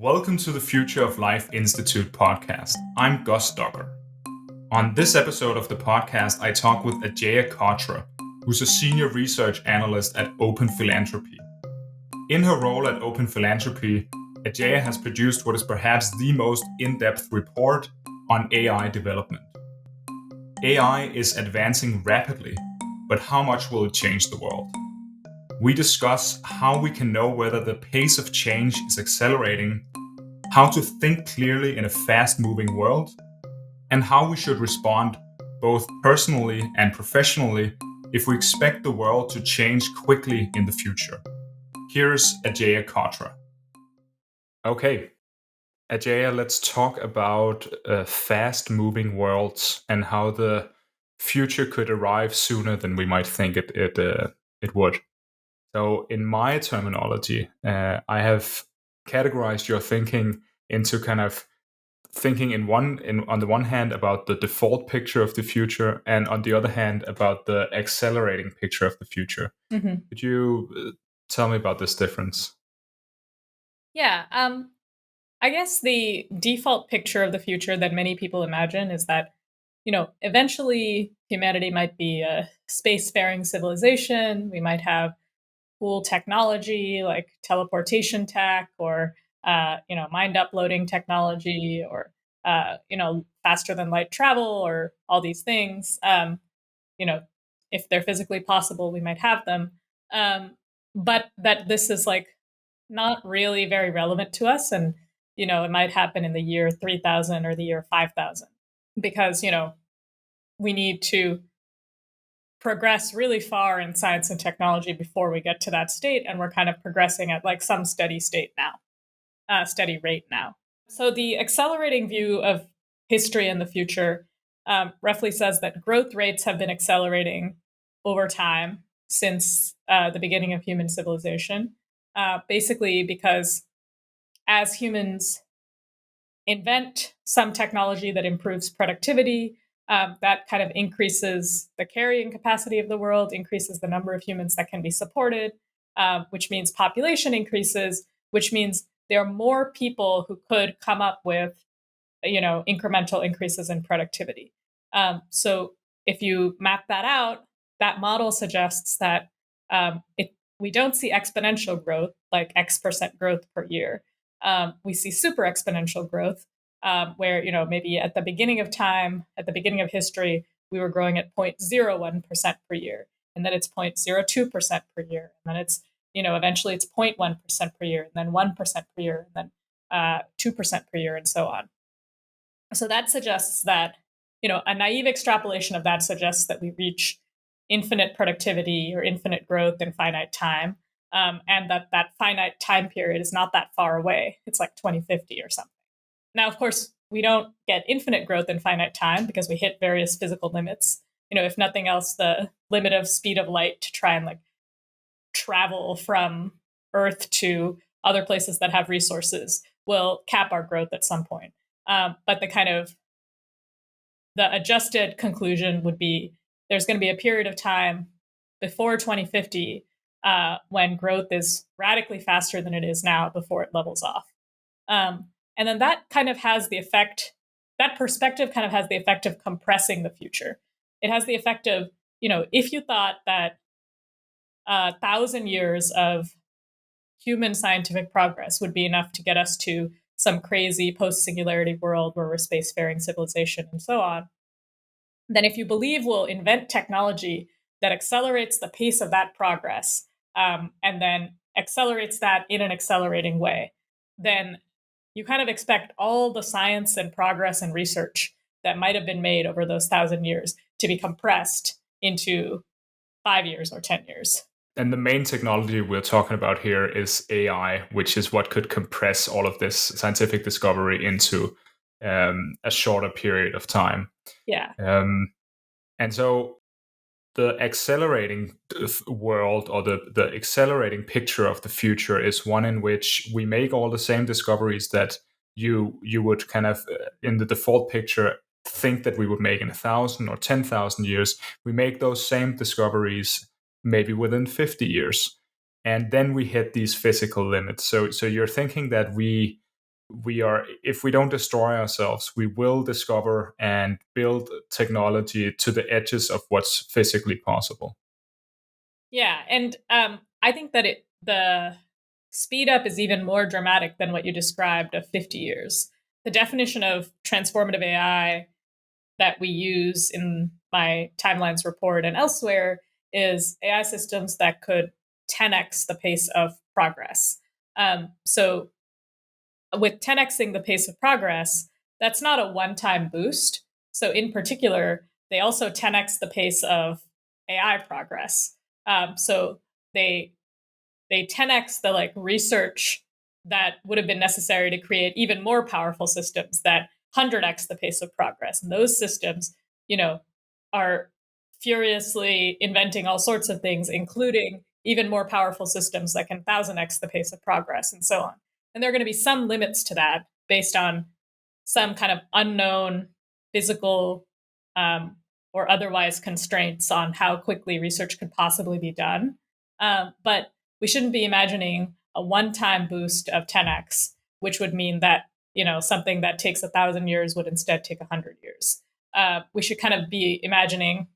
Welcome to the Future of Life Institute podcast. I'm Gus Duggar. On this episode of the podcast, I talk with Ajeya Cotra, who's a senior research analyst at Open Philanthropy. In her role at Open Philanthropy, Ajeya has produced what is perhaps the most in-depth report on AI development. AI is advancing rapidly, but how much will it change the world? We discuss how we can know whether the pace of change is accelerating, how to think clearly in a fast-moving world, and how we should respond both personally and professionally if we expect the world to change quickly in the future. Here's Ajeya Cotra. Okay, Ajeya, let's talk about fast-moving worlds and how the future could arrive sooner than we might think it would. So in my terminology, I have categorized your thinking into kind of thinking on the one hand about the default picture of the future, and on the other hand about the accelerating picture of the future. Mm-hmm. Could you tell me about this difference? Yeah, I guess the default picture of the future that many people imagine is that, eventually humanity might be a spacefaring civilization. We might have cool technology like teleportation tech or, mind uploading technology or, faster than light travel or all these things. If they're physically possible, we might have them. But that this is like not really very relevant to us. And, it might happen in the year 3000 or the year 5000 because, we need to progress really far in science and technology before we get to that state. And we're kind of progressing at like some steady rate now. So the accelerating view of history and the future roughly says that growth rates have been accelerating over time since the beginning of human civilization, basically because as humans invent some technology that improves productivity, that kind of increases the carrying capacity of the world, increases the number of humans that can be supported, which means population increases, which means there are more people who could come up with, incremental increases in productivity. So if you map that out, that model suggests that we don't see exponential growth, like X% growth per year. We see super exponential growth, where, maybe at the beginning of time, at the beginning of history, we were growing at 0.01% per year. And then it's 0.02% per year. And then it's, eventually it's 0.1% per year, and then 1% per year, and then 2% per year, and so on. So that suggests that, a naive extrapolation of that suggests that we reach infinite productivity or infinite growth in finite time. And that finite time period is not that far away. It's like 2050 or something. Now, of course, we don't get infinite growth in finite time because we hit various physical limits. If nothing else, the limit of speed of light to try and like travel from Earth to other places that have resources will cap our growth at some point. But the adjusted conclusion would be there's going to be a period of time before 2050 when growth is radically faster than it is now before it levels off. And then that kind of has the effect, that perspective kind of has the effect of compressing the future. It has the effect of, if you thought that 1,000 years of human scientific progress would be enough to get us to some crazy post-singularity world where we're spacefaring civilization and so on, then if you believe we'll invent technology that accelerates the pace of that progress, and then accelerates that in an accelerating way, then you kind of expect all the science and progress and research that might have been made over those 1,000 years to be compressed into 5 years or 10 years. And the main technology we're talking about here is AI, which is what could compress all of this scientific discovery into a shorter period of time. Yeah. And so the accelerating world, or the accelerating picture of the future, is one in which we make all the same discoveries that you would kind of in the default picture think that we would make in 1,000 or 10,000 years. We make those same discoveries maybe within 50 years, and then we hit these physical limits. So you're thinking that we if we don't destroy ourselves, we will discover and build technology to the edges of what's physically possible. Yeah, and I think that the speed up is even more dramatic than what you described of 50 years. The definition of transformative AI that we use in my timelines report and elsewhere is AI systems that could 10x the pace of progress. So with 10xing the pace of progress, that's not a one-time boost. So in particular, they also 10x the pace of AI progress. So they 10x the like research that would have been necessary to create even more powerful systems that 100x the pace of progress. And those systems, are furiously inventing all sorts of things, including even more powerful systems that can 1000x the pace of progress and so on. And there are going to be some limits to that based on some kind of unknown physical or otherwise constraints on how quickly research could possibly be done. But we shouldn't be imagining a one-time boost of 10x, which would mean that something that takes 1,000 years would instead take 100 years. We should kind of be imagining.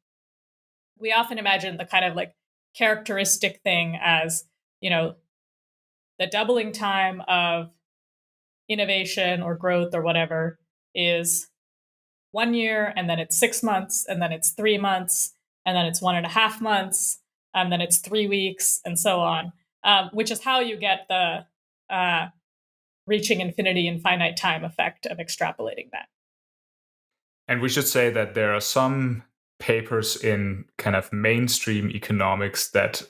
We often imagine the kind of like characteristic thing as the doubling time of innovation or growth or whatever is 1 year, and then it's 6 months, and then it's 3 months, and then it's 1.5 months, and then it's 3 weeks, and so on, which is how you get the reaching infinity in finite time effect of extrapolating that. And we should say that there are some papers in kind of mainstream economics that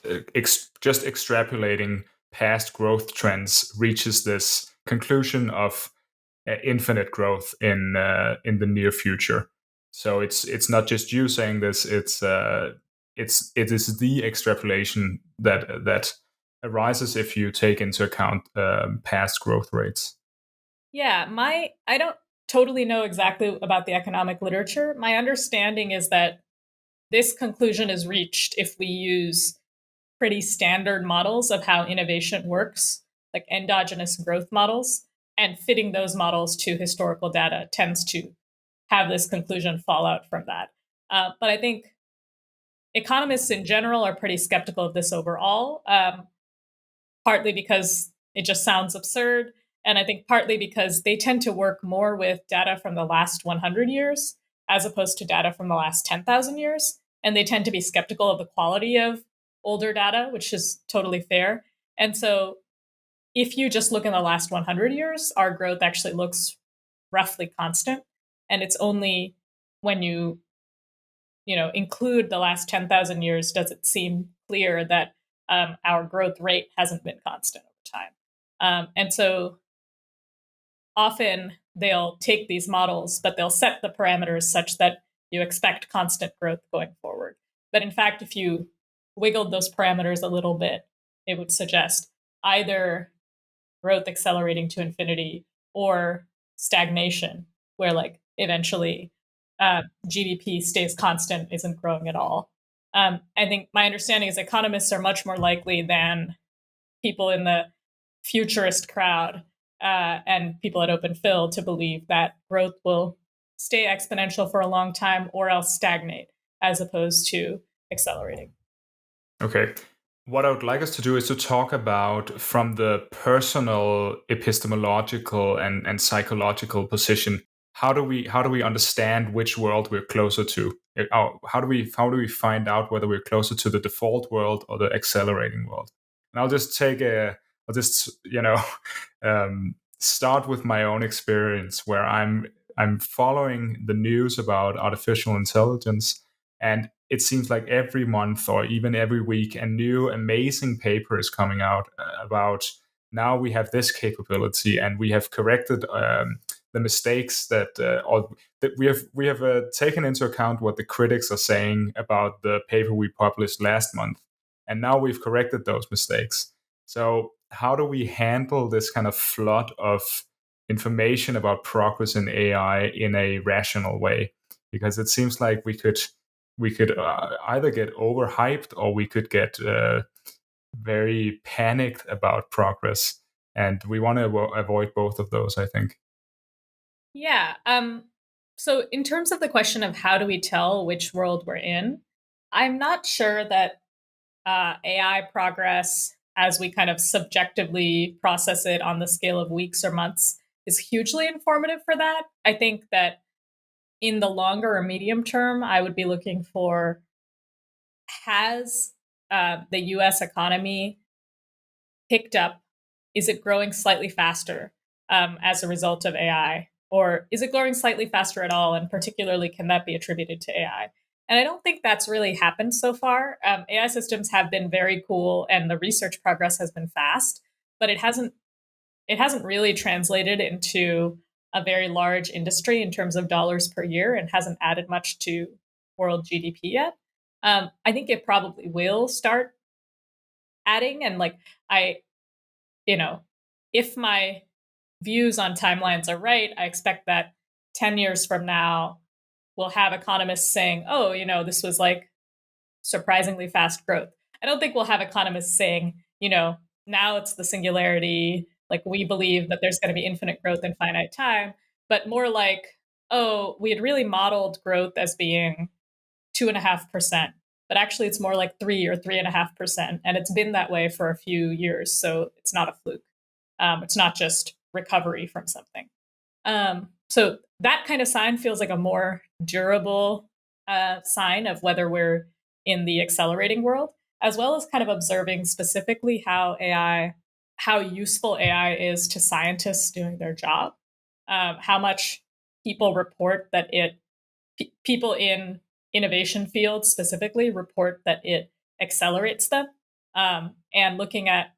just extrapolating past growth trends reaches this conclusion of infinite growth in the near future. So it's not just you saying this; it is the extrapolation that arises if you take into account past growth rates. Yeah, I don't totally know exactly about the economic literature. My understanding is that this conclusion is reached if we use pretty standard models of how innovation works, like endogenous growth models, and fitting those models to historical data tends to have this conclusion fall out from that. But I think economists in general are pretty skeptical of this overall, partly because it just sounds absurd. And I think partly because they tend to work more with data from the last 100 years as opposed to data from the last 10,000 years. And they tend to be skeptical of the quality of older data, which is totally fair. And so if you just look in the last 100 years, our growth actually looks roughly constant. And it's only when you include the last 10,000 years does it seem clear that our growth rate hasn't been constant over time. And so often they'll take these models, but they'll set the parameters such that you expect constant growth going forward. But in fact, if you wiggled those parameters a little bit, it would suggest either growth accelerating to infinity or stagnation, where like eventually GDP stays constant, isn't growing at all. I think my understanding is economists are much more likely than people in the futurist crowd and people at Open Phil to believe that growth will stay exponential for a long time or else stagnate as opposed to accelerating. Okay. What I would like us to do is to talk about from the personal epistemological and psychological position. How do we understand which world we're closer to? How do we find out whether we're closer to the default world or the accelerating world? And I'll just start with my own experience where I'm following the news about artificial intelligence, and it seems like every month or even every week a new amazing paper is coming out about now we have this capability and we have corrected the mistakes that we have taken into account what the critics are saying about the paper we published last month, and now we've corrected those mistakes. So how do we handle this kind of flood of information about progress in AI in a rational way? Because it seems like we could either get overhyped or we could get very panicked about progress. And we want to avoid both of those, I think. Yeah. So, in terms of the question of how do we tell which world we're in, I'm not sure that AI progress, as we kind of subjectively process it on the scale of weeks or months, is hugely informative for that. I think that in the longer or medium term, I would be looking for, has the US economy picked up? Is it growing slightly faster as a result of AI? Or is it growing slightly faster at all? And particularly, can that be attributed to AI? And I don't think that's really happened so far. AI systems have been very cool, and the research progress has been fast, but it hasn't really translated into a very large industry in terms of dollars per year, and hasn't added much to world GDP yet. I think it probably will start adding, and like I, you know, if my views on timelines are right, I expect that 10 years from now, we'll have economists saying, oh, this was like surprisingly fast growth. I don't think we'll have economists saying, now it's the singularity, like we believe that there's going to be infinite growth in finite time, but more like, oh, we had really modeled growth as being 2.5%, but actually it's more like 3 or 3.5%. And it's been that way for a few years. So it's not a fluke. It's not just recovery from something. So that kind of sign feels like a more durable sign of whether we're in the accelerating world, as well as kind of observing specifically how useful AI is to scientists doing their job. How much people report that people in innovation fields specifically report that it accelerates them. And looking at,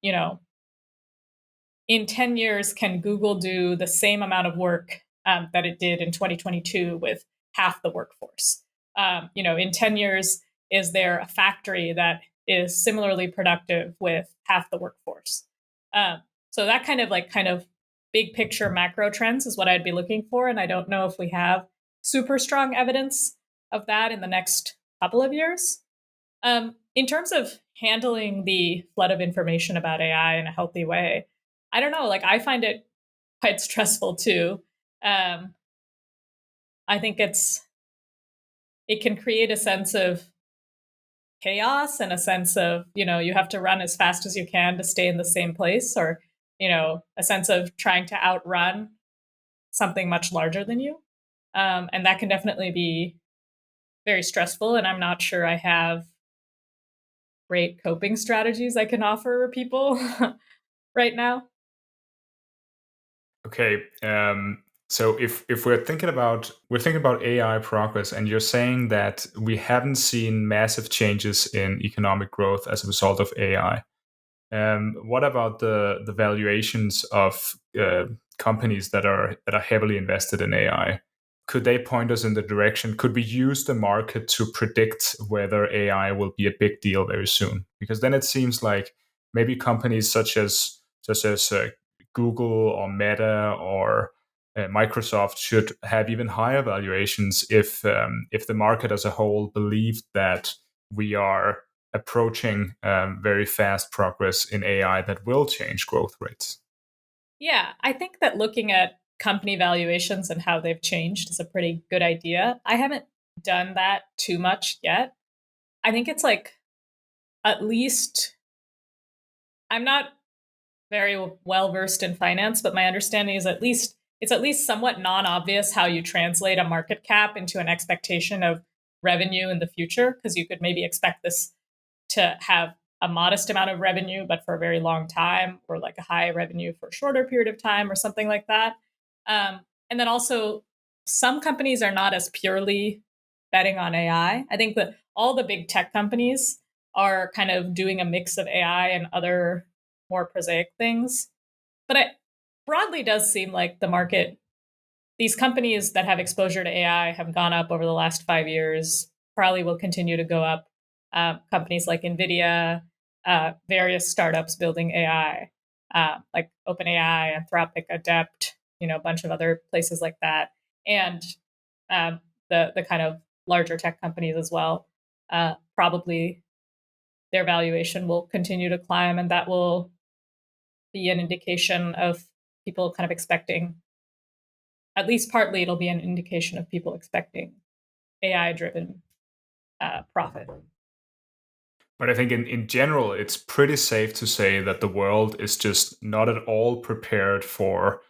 in 10 years, can Google do the same amount of work that it did in 2022 with half the workforce? In 10 years, is there a factory that is similarly productive with half the workforce? So that kind of big picture macro trends is what I'd be looking for. And I don't know if we have super strong evidence of that in the next couple of years. In terms of handling the flood of information about AI in a healthy way, I don't know. Like, I find it quite stressful too. Um, I think it can create a sense of chaos and a sense of, you have to run as fast as you can to stay in the same place, or a sense of trying to outrun something much larger than you. And that can definitely be very stressful. And I'm not sure I have great coping strategies I can offer people right now. Okay. So if we're thinking about AI progress, and you're saying that we haven't seen massive changes in economic growth as a result of AI, what about the valuations of companies that are heavily invested in AI? Could they point us in the direction? Could we use the market to predict whether AI will be a big deal very soon? Because then it seems like maybe companies such as Google or Meta or Microsoft should have even higher valuations if the market as a whole believed that we are approaching very fast progress in AI that will change growth rates. Yeah, I think that looking at company valuations and how they've changed is a pretty good idea. I haven't done that too much yet. I think it's like, at least, I'm not very well versed in finance, but my understanding is at least somewhat non-obvious how you translate a market cap into an expectation of revenue in the future, because you could maybe expect this to have a modest amount of revenue, but for a very long time, or like a high revenue for a shorter period of time, or something like that. And then also, some companies are not as purely betting on AI. I think that all the big tech companies are kind of doing a mix of AI and other more prosaic things. But it broadly does seem like the market, these companies that have exposure to AI have gone up over the last 5 years, probably will continue to go up. Companies like NVIDIA, various startups building AI, like OpenAI, Anthropic, Adept, a bunch of other places like that, and the kind of larger tech companies as well. Probably their valuation will continue to climb, and that will be an indication of people kind of expecting, at least partly, it'll be an indication of people expecting AI driven profit. But I think in general, it's pretty safe to say that the world is just not at all prepared for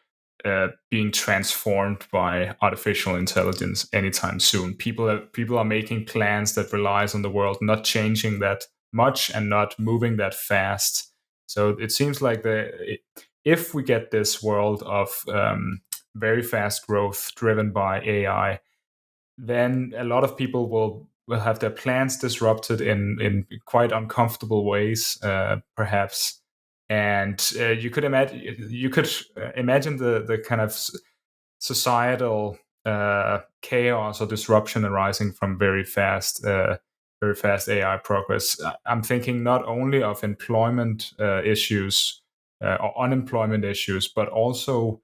being transformed by artificial intelligence anytime soon. People are making plans that relies on the world not changing that much and not moving that fast. So it seems like if we get this world of very fast growth driven by AI, then a lot of people will have their plans disrupted in quite uncomfortable ways, perhaps. And you could imagine the kind of societal chaos or disruption arising from very fast AI progress. I'm thinking not only of employment issues or unemployment issues, but also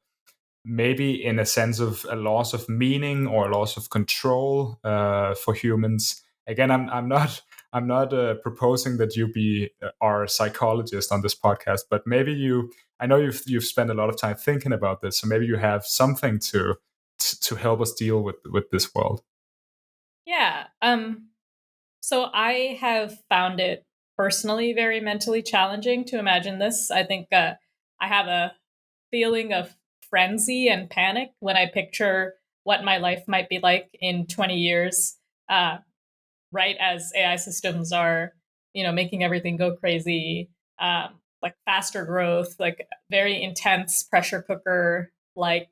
maybe in a sense of a loss of meaning or a loss of control for humans. Again, I'm not proposing that you be our psychologist on this podcast, but maybe you. I know you've spent a lot of time thinking about this, so maybe you have something to help us deal with this world. Yeah. So I have found it personally very mentally challenging to imagine this. I think I have a feeling of frenzy and panic when I picture what my life might be like in 20 years, uh, right as AI systems are, making everything go crazy, like faster growth, like very intense pressure cooker like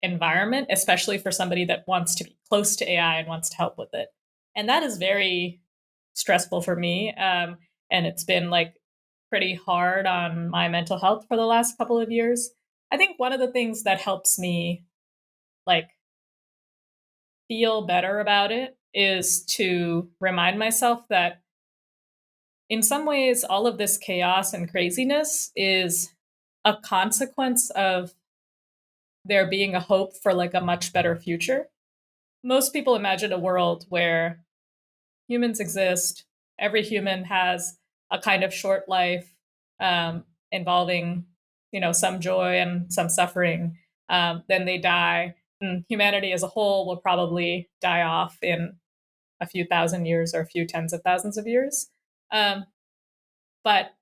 environment, especially for somebody that wants to be close to AI and wants to help with it. And that is very stressful for me. And it's been like pretty hard on my mental health for the last couple of years. I think one of the things that helps me like feel better about it is to remind myself that in some ways all of this chaos and craziness is a consequence of there being a hope for like a much better future. Most people imagine a world where humans exist, every human has a kind of short life, involving some joy and some suffering, then they die, and humanity as a whole will probably die off in a few thousand years or a few tens of thousands of years. Um, but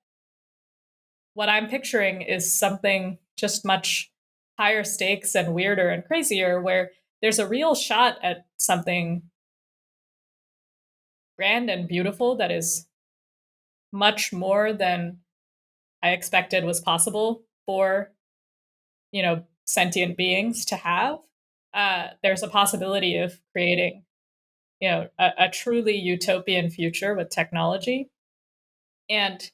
what I'm picturing is something just much higher stakes and weirder and crazier, where there's a real shot at something grand and beautiful that is much more than I expected was possible for, sentient beings to have. There's a possibility of creating, a truly utopian future with technology. And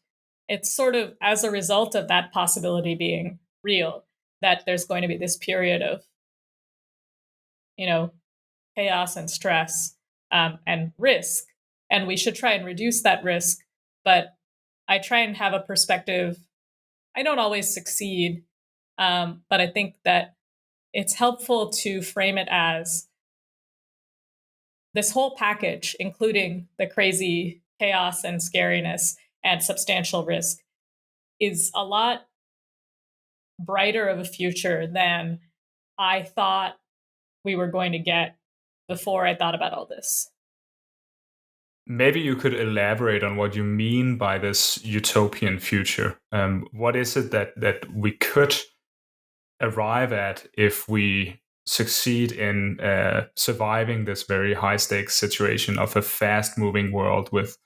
it's sort of as a result of that possibility being real that there's going to be this period of, you know, chaos and stress, and risk. And we should try and reduce that risk. But I try and have a perspective. I don't always succeed, but I think that it's helpful to frame it as this whole package, including the crazy chaos and scariness and substantial risk, is a lot brighter of a future than I thought we were going to get before I thought about all this. Maybe you could elaborate on what you mean by this utopian future. What is it that we could arrive at if we succeed in surviving this very high stakes situation of a fast moving world with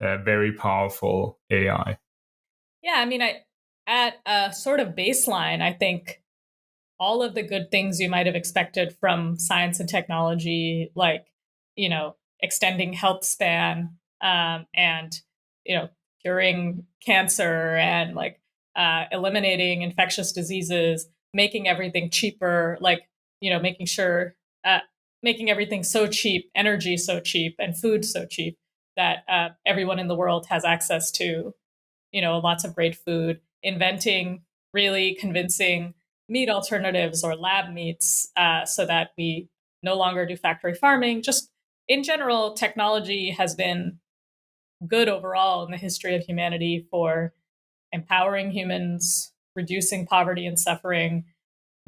very powerful AI? Yeah, I mean, at a sort of baseline, I think all of the good things you might have expected from science and technology, like, extending health span, and, curing cancer and like eliminating infectious diseases, making everything cheaper, like, making sure, making everything so cheap, energy so cheap, and food so cheap that everyone in the world has access to, lots of great food, inventing really convincing meat alternatives or lab meats, so that we no longer do factory farming. Just in general, technology has been good overall in the history of humanity for empowering humans, reducing poverty and suffering,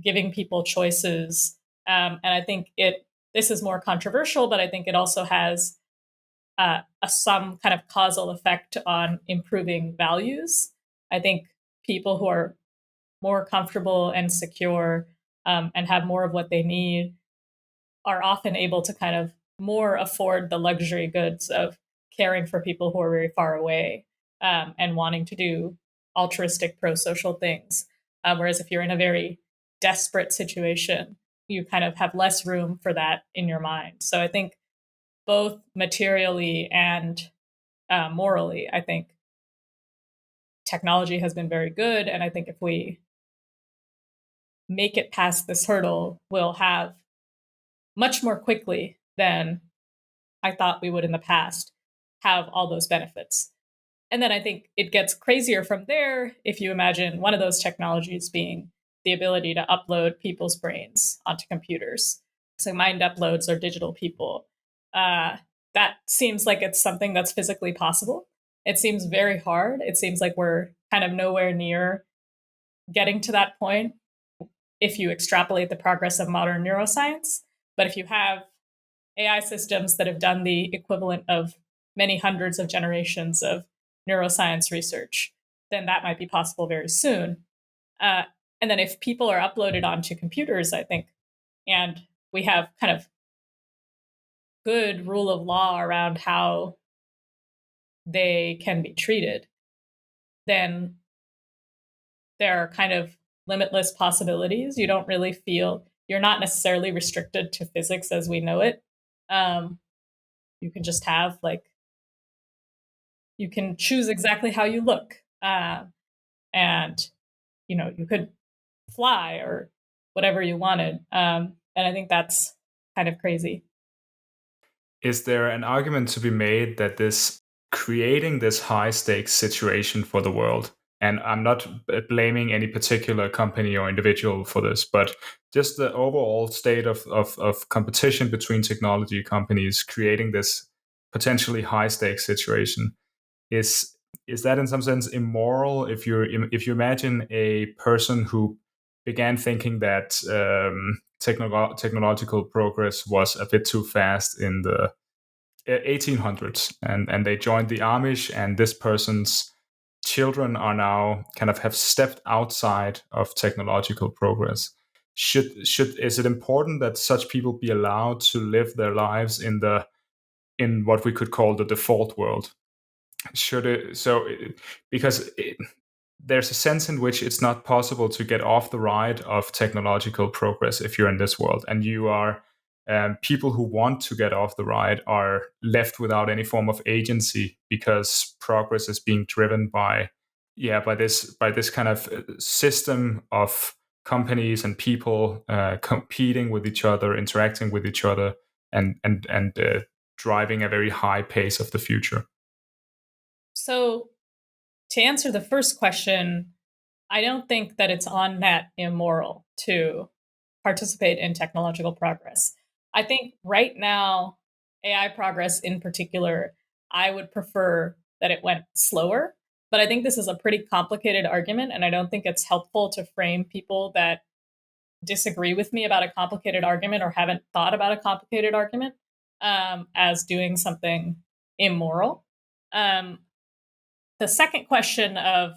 giving people choices. And I think this is more controversial, but I think it also has some kind of causal effect on improving values. I think people who are more comfortable and secure and have more of what they need are often able to kind of more afford the luxury goods of caring for people who are very far away and wanting to do altruistic pro-social things. Whereas if you're in a very desperate situation, you kind of have less room for that in your mind. So I think both materially and morally, I think technology has been very good. And I think if we make it past this hurdle, we'll have much more quickly than I thought we would in the past have all those benefits. And then I think it gets crazier from there if you imagine one of those technologies being the ability to upload people's brains onto computers. So mind uploads or digital people. That seems like it's something that's physically possible. It seems very hard. It seems like we're kind of nowhere near getting to that point if you extrapolate the progress of modern neuroscience. But if you have AI systems that have done the equivalent of many hundreds of generations of neuroscience research, then that might be possible very soon. And then if people are uploaded onto computers, I think, and we have kind of good rule of law around how they can be treated, then there are kind of limitless possibilities. You don't really feel, you're not necessarily restricted to physics as we know it. You can just have you can choose exactly how you look. And, you could fly or whatever you wanted. And I think that's kind of crazy. Is there an argument to be made that this creating this high stakes situation for the world, and I'm not blaming any particular company or individual for this, but just the overall state of competition between technology companies creating this potentially high stakes situation, is that in some sense immoral? If you imagine a person who began thinking that technological progress was a bit too fast in the 1800s, and they joined the Amish, and this person's children are now kind of have stepped outside of technological progress. Is it important that such people be allowed to live their lives in what we could call the default world? Because there's a sense in which it's not possible to get off the ride of technological progress if you're in this world, and you are people who want to get off the ride are left without any form of agency because progress is being driven by this kind of system of companies and people competing with each other, interacting with each other, and driving a very high pace of the future. So, to answer the first question, I don't think that it's on net immoral to participate in technological progress. I think right now, AI progress in particular, I would prefer that it went slower. But I think this is a pretty complicated argument, and I don't think it's helpful to frame people that disagree with me about a complicated argument or haven't thought about a complicated argument as doing something immoral. Um, the second question of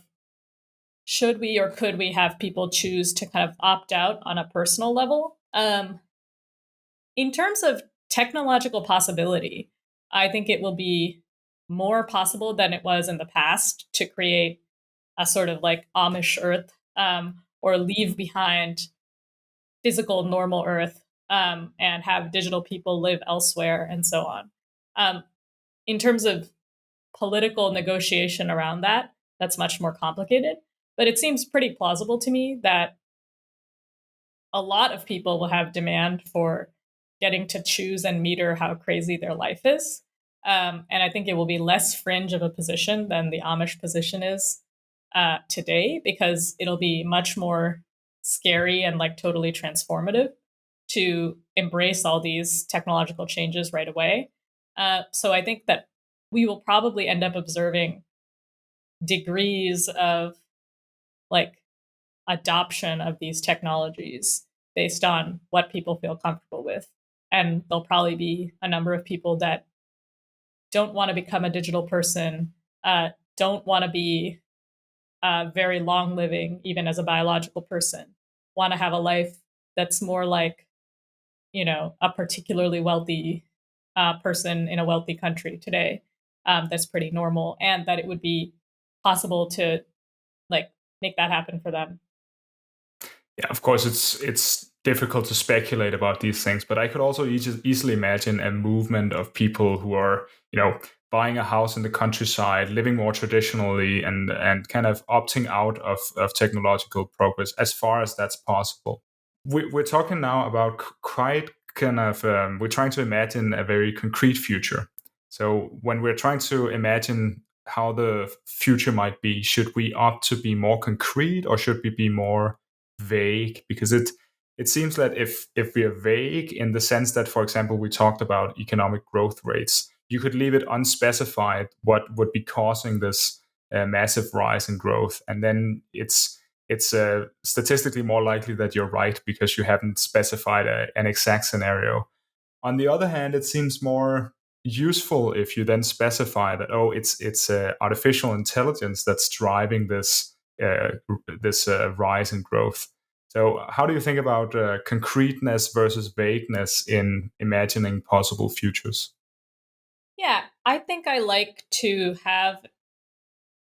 should we or could we have people choose to kind of opt out on a personal level? In terms of technological possibility, I think it will be more possible than it was in the past to create a sort of like Amish Earth or leave behind physical normal Earth and have digital people live elsewhere and so on. In terms of political negotiation around that, that's much more complicated. But it seems pretty plausible to me that a lot of people will have demand for getting to choose and meter how crazy their life is. And I think it will be less fringe of a position than the Amish position is today, because it'll be much more scary and like totally transformative to embrace all these technological changes right away. So I think that we will probably end up observing degrees of like adoption of these technologies based on what people feel comfortable with. And there'll probably be a number of people that don't want to become a digital person, don't want to be very long living, even as a biological person, want to have a life that's more like, a particularly wealthy person in a wealthy country today, that's pretty normal, and that it would be possible to like make that happen for them. Yeah, of course, it's difficult to speculate about these things, but I could also easily imagine a movement of people who are, buying a house in the countryside, living more traditionally, and kind of opting out of technological progress as far as that's possible. We're talking now about quite kind of we're trying to imagine a very concrete future. So when we're trying to imagine how the future might be, should we opt to be more concrete or should we be more vague? Because it seems that if we are vague in the sense that, for example, we talked about economic growth rates, you could leave it unspecified what would be causing this massive rise in growth, and then it's statistically more likely that you're right because you haven't specified an exact scenario. On the other hand, it seems more useful if you then specify that, oh, it's artificial intelligence that's driving this rise in growth. So how do you think about concreteness versus vagueness in imagining possible futures? Yeah, I think I like to have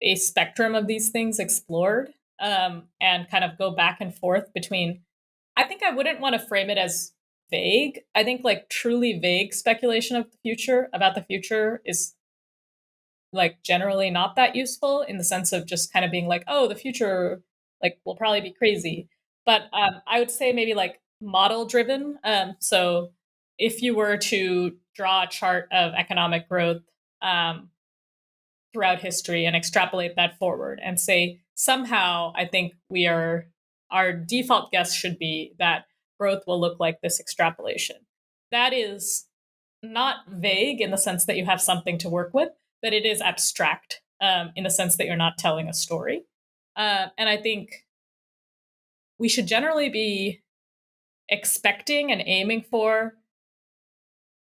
a spectrum of these things explored, and kind of go back and forth between. I think I wouldn't want to frame it as vague. I think like truly vague speculation of the future about the future is like generally not that useful, in the sense of just kind of being like, oh, the future like will probably be crazy. But I would say maybe like model driven. So if you were to draw a chart of economic growth um, throughout history and extrapolate that forward and say, somehow I think our default guess should be that growth will look like this extrapolation. That is not vague in the sense that you have something to work with, but it is abstract, in the sense that you're not telling a story. And I think we should generally be expecting and aiming for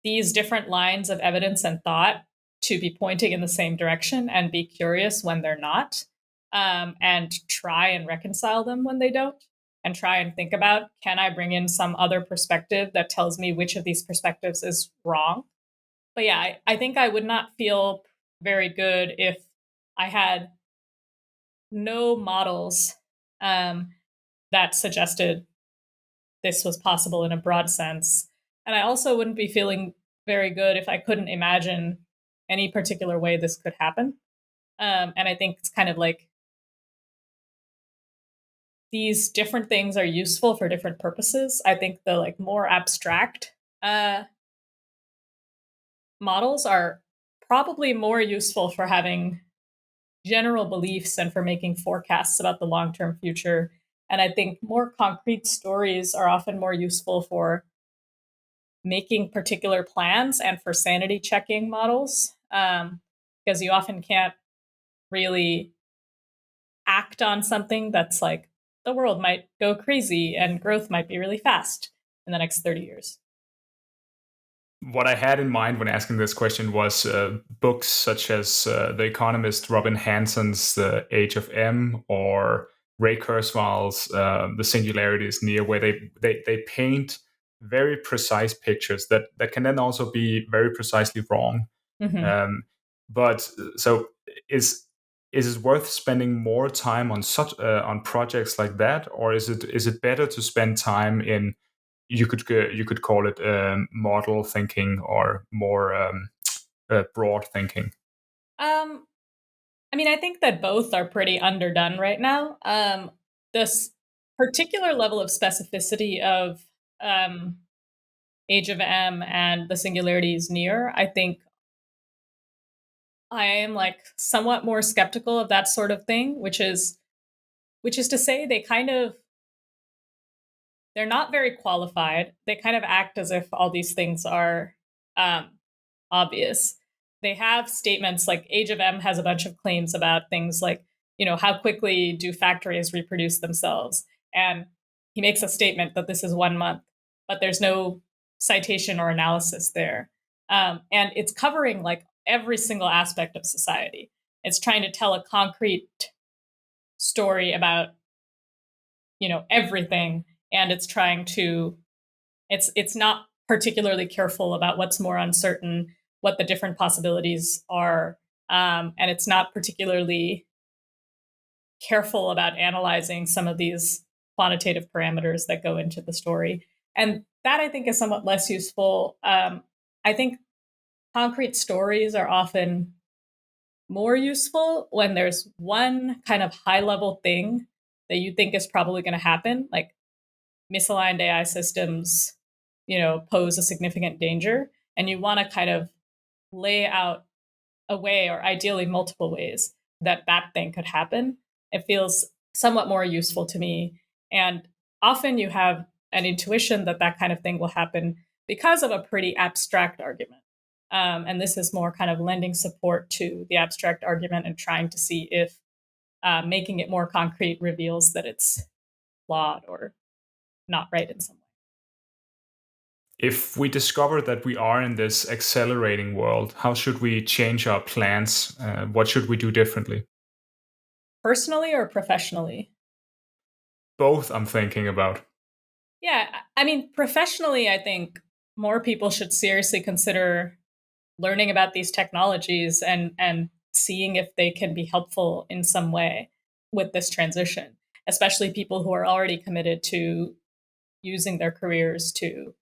these different lines of evidence and thought to be pointing in the same direction, and be curious when they're not, and try and reconcile them when they don't, and try and think about, can I bring in some other perspective that tells me which of these perspectives is wrong? But yeah, I think I would not feel very good if I had no models that suggested this was possible in a broad sense. And I also wouldn't be feeling very good if I couldn't imagine any particular way this could happen. And I think it's kind of like these different things are useful for different purposes. I think the like more abstract models are probably more useful for having general beliefs and for making forecasts about the long-term future. And I think more concrete stories are often more useful for making particular plans and for sanity checking models, because you often can't really act on something that's like the world might go crazy and growth might be really fast in the next 30 years. What I had in mind when asking this question was books such as the economist Robin Hanson's The Age of M, or Ray Kurzweil's The Singularity is Near, where they paint very precise pictures that can then also be very precisely wrong. Mm-hmm. But so is it worth spending more time on such on projects like that, or is it better to spend time in, you could call it model thinking or more broad thinking? Um, I mean, I think that both are pretty underdone right now. This particular level of specificity of um, Age of M and The Singularity is Near, I think I am like somewhat more skeptical of that sort of thing, which is to say they're not very qualified. They kind of act as if all these things are um, obvious. They have statements like Age of M has a bunch of claims about things like, how quickly do factories reproduce themselves? And he makes a statement that this is 1 month, but there's no citation or analysis there. And it's covering like every single aspect of society. It's trying to tell a concrete story about, everything. And it's not particularly careful about what's more uncertain, what the different possibilities are. And it's not particularly careful about analyzing some of these quantitative parameters that go into the story. And that I think is somewhat less useful. I think concrete stories are often more useful when there's one kind of high level thing that you think is probably going to happen, like misaligned AI systems, pose a significant danger. And you want to kind of lay out a way, or ideally multiple ways, that that thing could happen. It feels somewhat more useful to me. And often you have an intuition that that kind of thing will happen because of a pretty abstract argument. And this is more kind of lending support to the abstract argument and trying to see if making it more concrete reveals that it's flawed or not right in some way. If we discover that we are in this accelerating world, how should we change our plans? What should we do differently? Personally or professionally? Both, I'm thinking about. Yeah, I mean, professionally, I think more people should seriously consider learning about these technologies and seeing if they can be helpful in some way with this transition, especially people who are already committed to using their careers to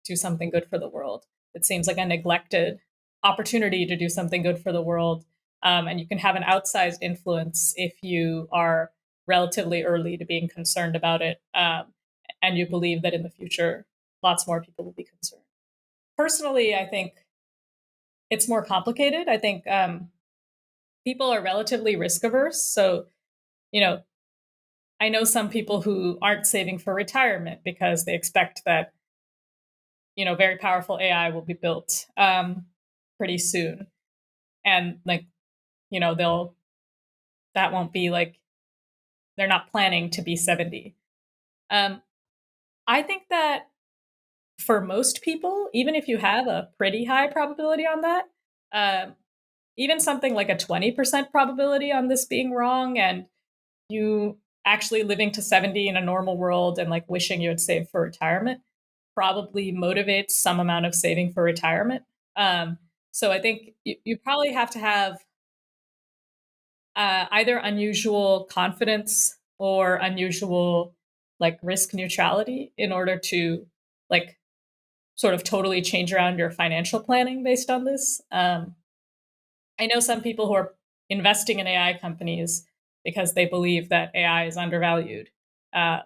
do something good for the world. It seems like a neglected opportunity to do something good for the world. And you can have an outsized influence if you are relatively early to being concerned about it. And you believe that in the future, lots more people will be concerned. Personally, I think it's more complicated. I think people are relatively risk averse. So, I know some people who aren't saving for retirement because they expect that, very powerful AI will be built pretty soon. And like, that won't be like, they're not planning to be 70. I think that for most people, even if you have a pretty high probability on that, even something like a 20% probability on this being wrong, and you actually living to 70 in a normal world and like wishing you had saved for retirement, probably motivates some amount of saving for retirement. So I think you probably have to have either unusual confidence or unusual like risk neutrality in order to like sort of totally change around your financial planning based on this. I know some people who are investing in AI companies because they believe that AI is undervalued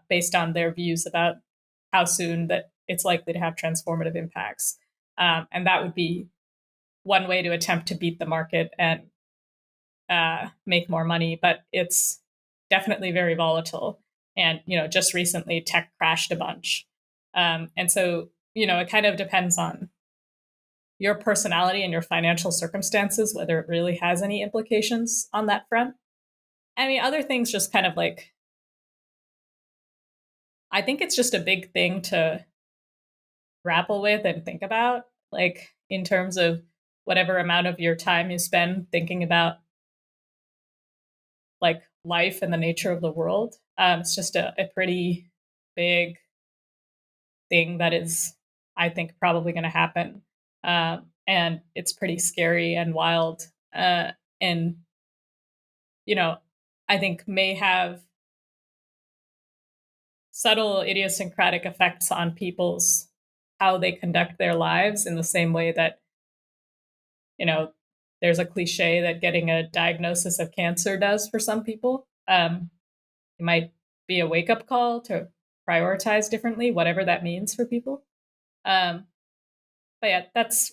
based on their views about how soon that it's likely to have transformative impacts. And that would be one way to attempt to beat the market and make more money, but it's definitely very volatile. And just recently, tech crashed a bunch, and so it kind of depends on your personality and your financial circumstances whether it really has any implications on that front. I mean, other things just kind of like I think it's just a big thing to grapple with and think about, like in terms of whatever amount of your time you spend thinking about like life and the nature of the world. It's just a pretty big thing that is, I think, probably going to happen. And it's pretty scary and wild. And, I think may have subtle idiosyncratic effects on people's how they conduct their lives in the same way that, there's a cliche that getting a diagnosis of cancer does for some people. It might be a wake up call to prioritize differently, whatever that means for people. But yeah, that's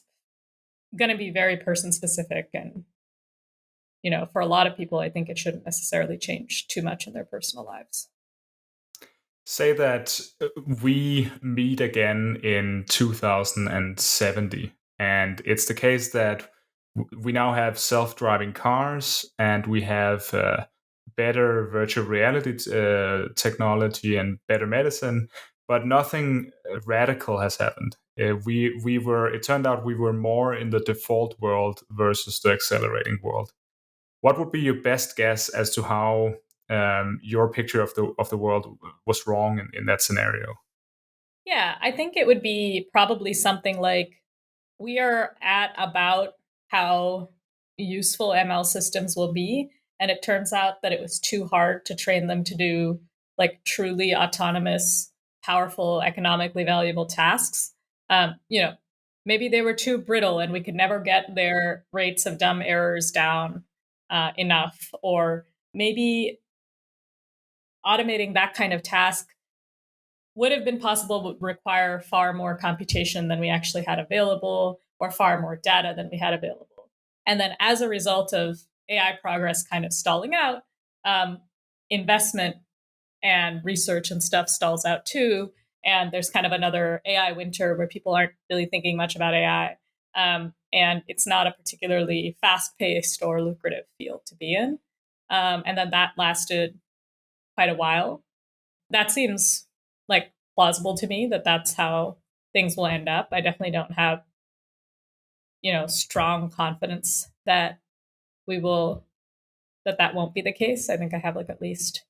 going to be very person specific. And, for a lot of people, I think it shouldn't necessarily change too much in their personal lives. Say that we meet again in 2070, and it's the case that we now have self-driving cars and we have better virtual reality technology and better medicine, but nothing radical has happened. It turned out we were more in the default world versus the accelerating world. What would be your best guess as to how your picture of the world was wrong in that scenario? Yeah, I think it would be probably something like we are at about how useful ML systems will be. And it turns out that it was too hard to train them to do like truly autonomous, powerful, economically valuable tasks. You know, maybe they were too brittle and we could never get their rates of dumb errors down enough. Or maybe automating that kind of task would have been possible, but require far more computation than we actually had available, or far more data than we had available. And then as a result of AI progress kind of stalling out, investment and research and stuff stalls out too. And there's kind of another AI winter where people aren't really thinking much about AI. And it's not a particularly fast paced or lucrative field to be in. And then that lasted quite a while. That seems like plausible to me that that's how things will end up. I definitely don't have, strong confidence that we will that won't be the case. I think I have like at least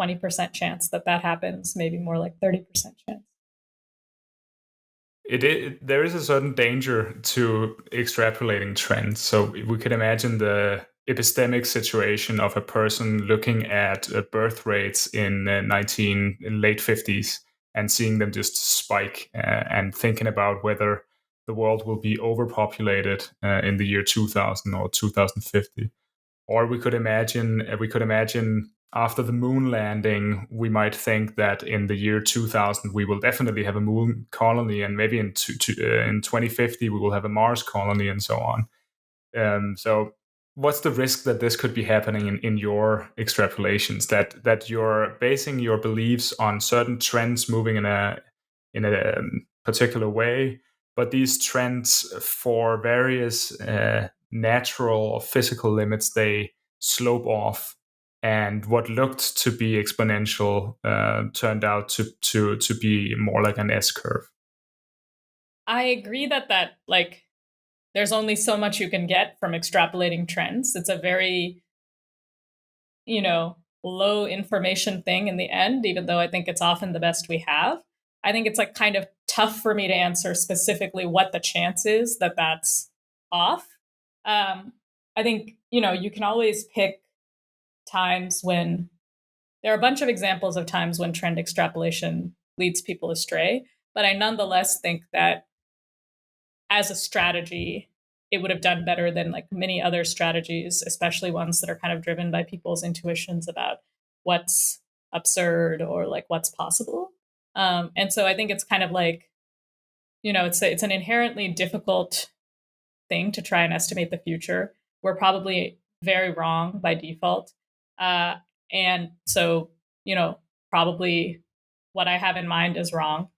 20% chance that that happens, maybe more like 30% chance. There is a certain danger to extrapolating trends. So we could imagine the epistemic situation of a person looking at birth rates in late 50s and seeing them just spike and thinking about whether the world will be overpopulated in the year 2000 or 2050. Or we could imagine after the moon landing, we might think that in the year 2000 we will definitely have a moon colony, and maybe in 2050 we will have a Mars colony, and so on. So, what's the risk that this could be happening in your extrapolations? That you're basing your beliefs on certain trends moving in a particular way, but these trends, for various natural or physical limits, they slope off, and what looked to be exponential turned out to be more like an S curve. I agree that like there's only so much you can get from extrapolating trends. It's a very, low information thing in the end, even though I think it's often the best we have. I think it's like kind of tough for me to answer specifically what the chance is that that's off. I think, you can always pick times when there are a bunch of examples of times when trend extrapolation leads people astray. But I nonetheless think that as a strategy, it would have done better than like many other strategies, especially ones that are kind of driven by people's intuitions about what's absurd or like what's possible. And so I think it's kind of like, it's an inherently difficult thing to try and estimate the future. We're probably very wrong by default. And so, probably what I have in mind is wrong.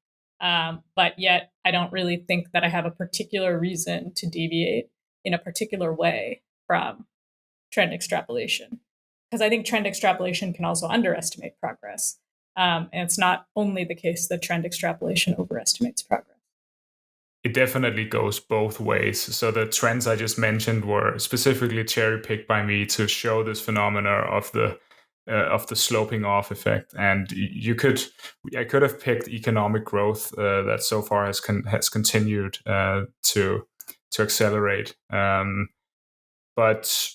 But yet, I don't really think that I have a particular reason to deviate in a particular way from trend extrapolation. Because I think trend extrapolation can also underestimate progress. And it's not only the case that trend extrapolation overestimates progress. It definitely goes both ways. So the trends I just mentioned were specifically cherry picked by me to show this phenomena of the sloping off effect. And I could have picked economic growth that so far has continued to accelerate. But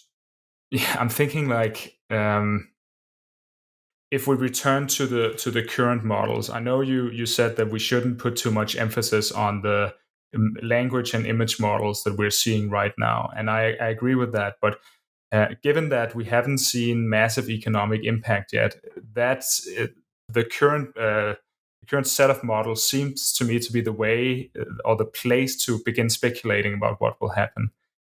yeah, I'm thinking like. If we return to the current models, I know you said that we shouldn't put too much emphasis on the language and image models that we're seeing right now, and I agree with that. But given that we haven't seen massive economic impact yet, that's the current set of models seems to me to be the way or the place to begin speculating about what will happen.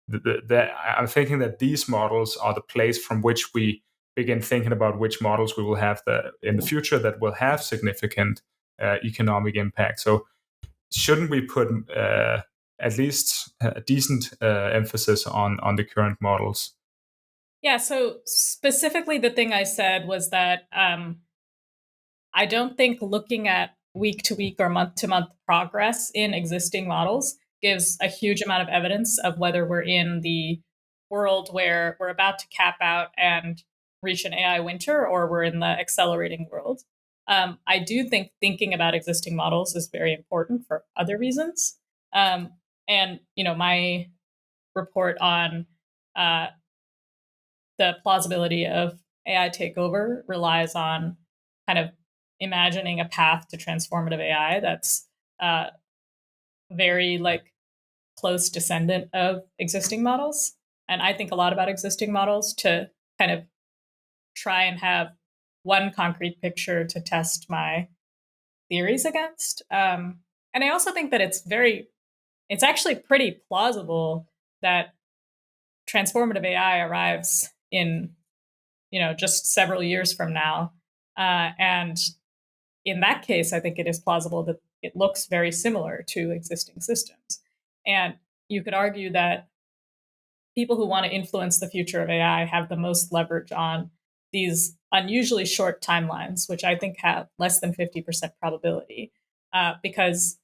I'm thinking that these models are the place from which we begin thinking about which models we will have in the future that will have significant economic impact. So shouldn't we put at least a decent emphasis on the current models? Yeah, so specifically, the thing I said was that I don't think looking at week to week or month to month progress in existing models gives a huge amount of evidence of whether we're in the world where we're about to cap out and reach an AI winter or we're in the accelerating world. I do think thinking about existing models is very important for other reasons. Um, and my report on uh, the plausibility of AI takeover relies on kind of imagining a path to transformative AI that's uh, very close descendant of existing models. And I think a lot about existing models to kind of try and have one concrete picture to test my theories against. And I also think that it's actually pretty plausible that transformative AI arrives in just several years from now. And in that case, I think it is plausible that it looks very similar to existing systems. And you could argue that people who want to influence the future of AI have the most leverage on these unusually short timelines, which I think have less than 50% probability, because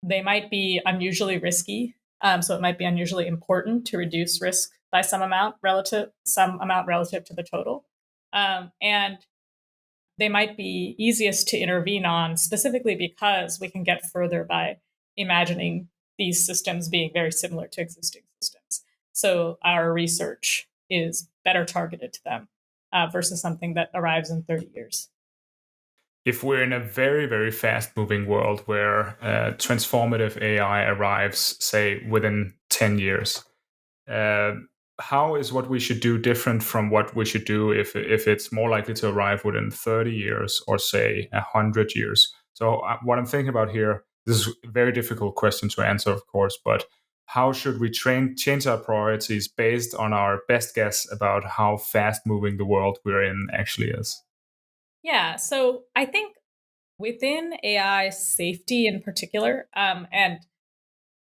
they might be unusually risky. So it might be unusually important to reduce risk by some amount relative to the total. And they might be easiest to intervene on specifically because we can get further by imagining these systems being very similar to existing systems. So our research is better targeted to them versus something that arrives in 30 years. If we're in a very, very fast moving world where transformative AI arrives, say, within 10 years, uh, how is what we should do different from what we should do if it's more likely to arrive within 30 years or, say, 100 years? So, what I'm thinking about here, this is a very difficult question to answer, of course, but how should we change our priorities based on our best guess about how fast moving the world we're in actually is? Yeah, so I think within AI safety in particular, and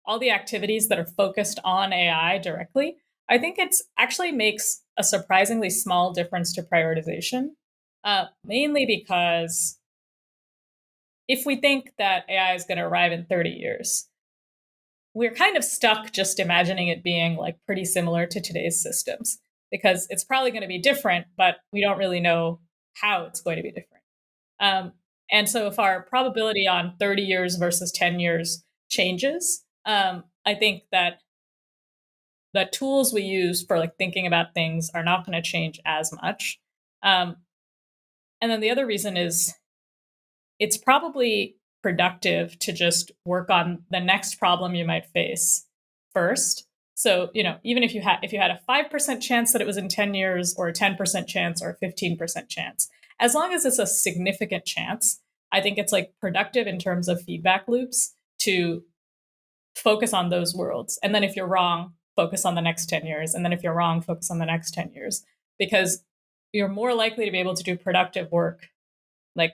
all the activities that are focused on AI directly, I think it's actually makes a surprisingly small difference to prioritization, mainly because if we think that AI is going to arrive in 30 years, we're kind of stuck just imagining it being pretty similar to today's systems because it's probably going to be different, but we don't really know how it's going to be different. Um, and so if our probability on 30 years versus 10 years changes, I think that the tools we use for thinking about things are not going to change as much. Um, and then the other reason is it's probably productive to just work on the next problem you might face first. So, even if you had a 5% chance that it was in 10 years or a 10% chance or a 15% chance, as long as it's a significant chance, I think it's productive in terms of feedback loops to focus on those worlds. And then if you're wrong, focus on the next 10 years. And then if you're wrong, focus on the next 10 years because you're more likely to be able to do productive work like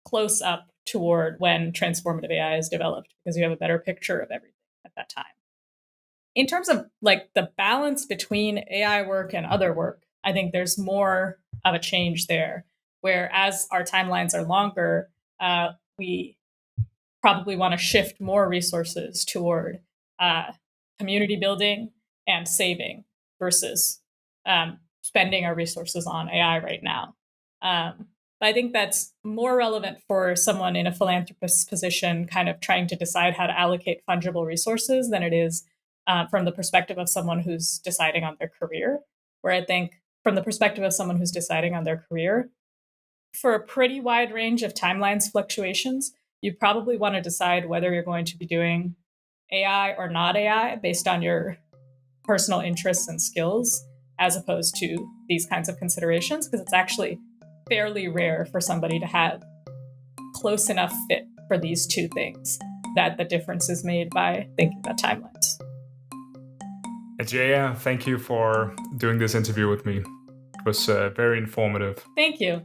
close up toward when transformative AI is developed because you have a better picture of everything at that time. In terms of the balance between AI work and other work, I think there's more of a change there. Where as our timelines are longer, we probably want to shift more resources toward uh, community building and saving versus spending our resources on AI right now. But I think that's more relevant for someone in a philanthropist's position, kind of trying to decide how to allocate fungible resources, than it is from the perspective of someone who's deciding on their career. Where I think, from the perspective of someone who's deciding on their career, for a pretty wide range of timelines fluctuations, you probably want to decide whether you're going to be doing AI or not AI based on your personal interests and skills, as opposed to these kinds of considerations, because it's actually fairly rare for somebody to have close enough fit for these two things that the difference is made by thinking about timelines. Ajeya, thank you for doing this interview with me. It was very informative. Thank you.